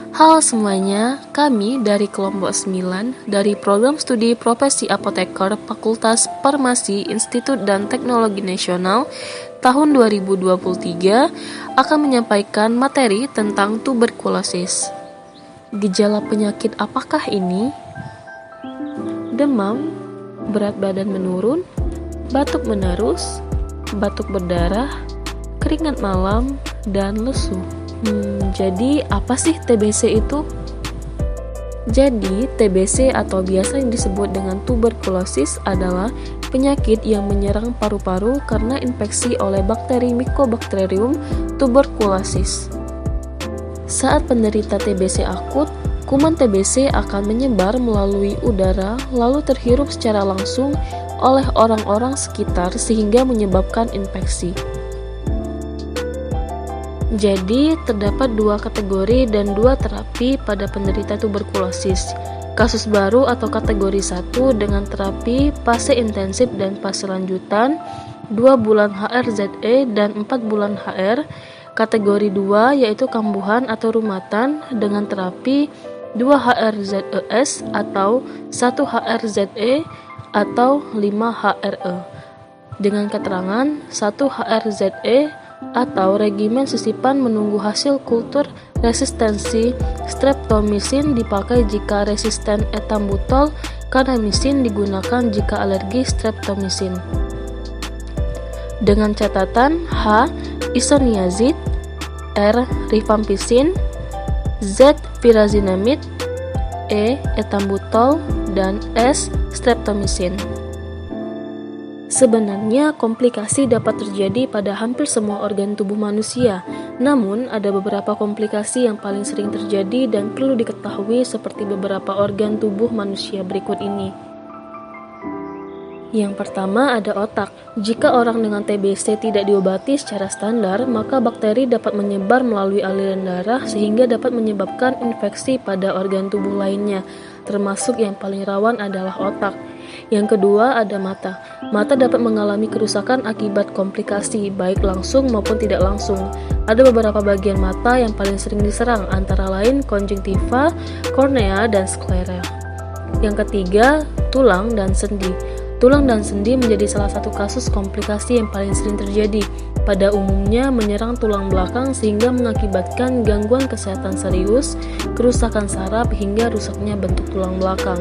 Halo semuanya, kami dari kelompok 9 dari program studi Profesi Apoteker Fakultas Farmasi Institut dan Teknologi Nasional tahun 2023 akan menyampaikan materi tentang tuberkulosis. Gejala penyakit apakah ini? Demam, berat badan menurun, batuk menerus, batuk berdarah, keringat malam, dan lesu. Jadi apa sih TBC itu? Jadi TBC atau biasa yang disebut dengan tuberkulosis adalah penyakit yang menyerang paru-paru karena infeksi oleh bakteri Mycobacterium tuberculosis. Saat penderita TBC akut, kuman TBC akan menyebar melalui udara lalu terhirup secara langsung oleh orang-orang sekitar sehingga menyebabkan infeksi. Jadi, terdapat dua kategori dan dua terapi pada penderita tuberkulosis. Kasus baru atau kategori 1 dengan terapi fase intensif dan fase lanjutan 2 bulan HRZE dan 4 bulan HR. Kategori 2 yaitu kambuhan atau rumatan dengan terapi 2 HRZES atau 1 HRZE atau 5 HRE. Dengan keterangan 1 HRZE atau regimen sisipan menunggu hasil kultur resistensi streptomycin dipakai jika resisten etambutol kanamisin digunakan jika alergi streptomycin. Dengan catatan H. Isoniazid, R. Rifampicin, Z. Pyrazinamide, E. Etambutol, dan S. Streptomycin. Sebenarnya komplikasi dapat terjadi pada hampir semua organ tubuh manusia, namun ada beberapa komplikasi yang paling sering terjadi dan perlu diketahui seperti beberapa organ tubuh manusia berikut ini. Yang pertama ada otak. Jika orang dengan TBC tidak diobati secara standar, maka bakteri dapat menyebar melalui aliran darah sehingga dapat menyebabkan infeksi pada organ tubuh lainnya, termasuk yang paling rawan adalah otak. Yang kedua ada mata. Mata dapat mengalami kerusakan akibat komplikasi, baik langsung maupun tidak langsung. Ada beberapa bagian mata yang paling sering diserang, antara lain konjungtiva, kornea, dan sklera. Yang ketiga, tulang dan sendi. Tulang dan sendi menjadi salah satu kasus komplikasi yang paling sering terjadi. Pada umumnya menyerang tulang belakang sehingga mengakibatkan gangguan kesehatan serius, kerusakan saraf, hingga rusaknya bentuk tulang belakang.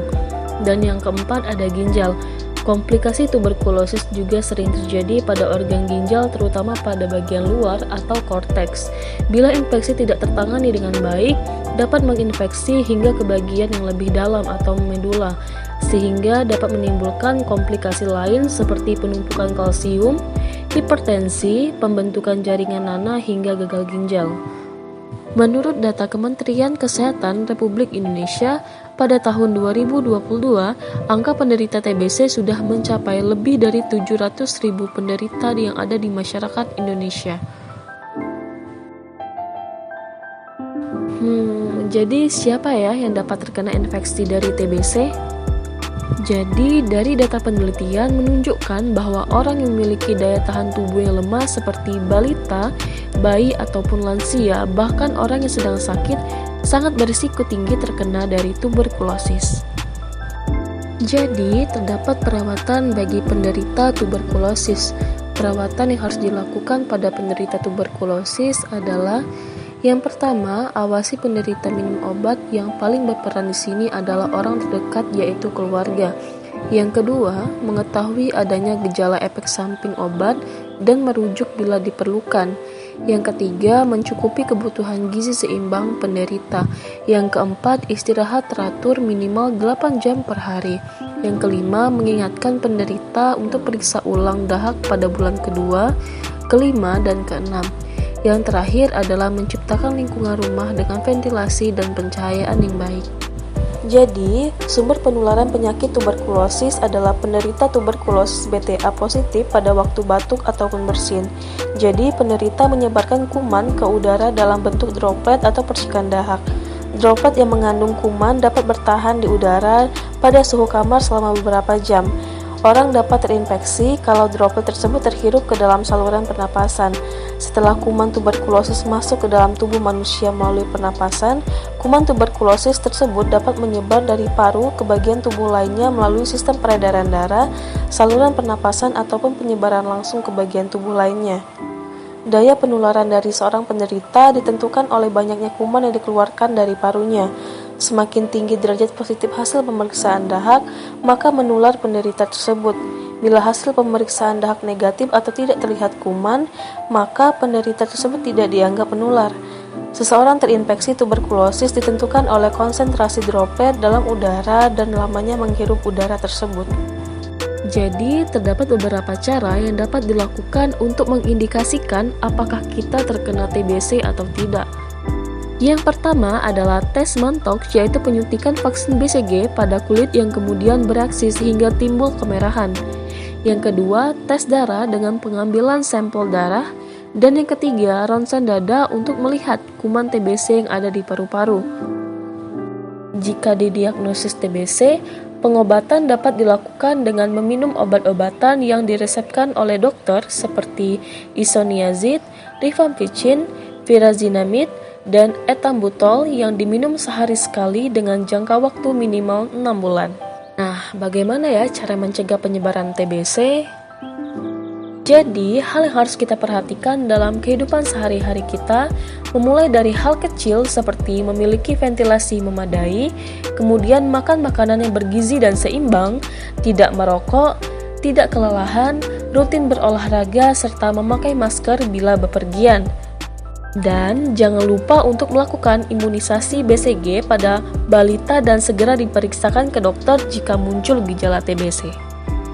Dan yang keempat ada ginjal. Komplikasi tuberkulosis juga sering terjadi pada organ ginjal, terutama pada bagian luar atau korteks. Bila infeksi tidak tertangani dengan baik, dapat menginfeksi hingga ke bagian yang lebih dalam atau medula, sehingga dapat menimbulkan komplikasi lain seperti penumpukan kalsium, hipertensi, pembentukan jaringan nanah, hingga gagal ginjal. Menurut data Kementerian Kesehatan Republik Indonesia, pada tahun 2022, angka penderita TBC sudah mencapai lebih dari 700.000 penderita yang ada di masyarakat Indonesia. Jadi siapa ya yang dapat terkena infeksi dari TBC? Jadi, dari data penelitian menunjukkan bahwa orang yang memiliki daya tahan tubuh yang lemah seperti balita, bayi, ataupun lansia, bahkan orang yang sedang sakit, sangat berisiko tinggi terkena dari tuberkulosis. Jadi, terdapat perawatan bagi penderita tuberkulosis. Perawatan yang harus dilakukan pada penderita tuberkulosis adalah: yang pertama, awasi penderita minum obat. Yang paling berperan di sini adalah orang terdekat, yaitu keluarga. Yang kedua, mengetahui adanya gejala efek samping obat dan merujuk bila diperlukan. Yang ketiga, mencukupi kebutuhan gizi seimbang penderita. Yang keempat, istirahat teratur minimal 8 jam per hari. Yang kelima, mengingatkan penderita untuk periksa ulang dahak pada bulan kedua, kelima, dan keenam. Yang terakhir adalah menciptakan lingkungan rumah dengan ventilasi dan pencahayaan yang baik. Jadi, sumber penularan penyakit tuberkulosis adalah penderita tuberkulosis BTA positif pada waktu batuk ataupun bersin. Jadi, penderita menyebarkan kuman ke udara dalam bentuk droplet atau percikan dahak. Droplet yang mengandung kuman dapat bertahan di udara pada suhu kamar selama beberapa jam. Orang dapat terinfeksi kalau droplet tersebut terhirup ke dalam saluran pernapasan. Setelah kuman tuberkulosis masuk ke dalam tubuh manusia melalui pernapasan, Kuman tuberkulosis tersebut dapat menyebar dari paru ke bagian tubuh lainnya melalui sistem peredaran darah, saluran pernapasan, ataupun penyebaran langsung ke bagian tubuh lainnya. Daya penularan dari seorang penderita ditentukan oleh banyaknya kuman yang dikeluarkan dari parunya. Semakin tinggi derajat positif hasil pemeriksaan dahak, maka menular penderita tersebut. Bila hasil pemeriksaan dahak negatif atau tidak terlihat kuman, maka penderita tersebut tidak dianggap penular. Seseorang terinfeksi tuberkulosis ditentukan oleh konsentrasi droplet dalam udara dan lamanya menghirup udara tersebut. Jadi, terdapat beberapa cara yang dapat dilakukan untuk mengindikasikan apakah kita terkena TBC atau tidak. Yang pertama adalah tes Mantoux, yaitu penyuntikan vaksin BCG pada kulit yang kemudian bereaksi sehingga timbul kemerahan. Yang kedua, tes darah dengan pengambilan sampel darah. Dan yang ketiga, ronsen dada untuk melihat kuman TBC yang ada di paru-paru. Jika didiagnosis TBC, pengobatan dapat dilakukan dengan meminum obat-obatan yang diresepkan oleh dokter seperti isoniazid, rifampicin, pyrazinamide, dan etambutol yang diminum sehari sekali dengan jangka waktu minimal 6 bulan. Nah, bagaimana ya cara mencegah penyebaran TBC? Jadi, hal yang harus kita perhatikan dalam kehidupan sehari-hari kita memulai dari hal kecil seperti memiliki ventilasi memadai, kemudian makan makanan yang bergizi dan seimbang, tidak merokok, tidak kelelahan, rutin berolahraga, serta memakai masker bila bepergian. Dan jangan lupa untuk melakukan imunisasi BCG pada balita dan segera diperiksakan ke dokter jika muncul gejala TBC.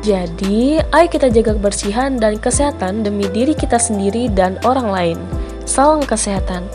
Jadi, ayo kita jaga kebersihan dan kesehatan demi diri kita sendiri dan orang lain. Salam kesehatan.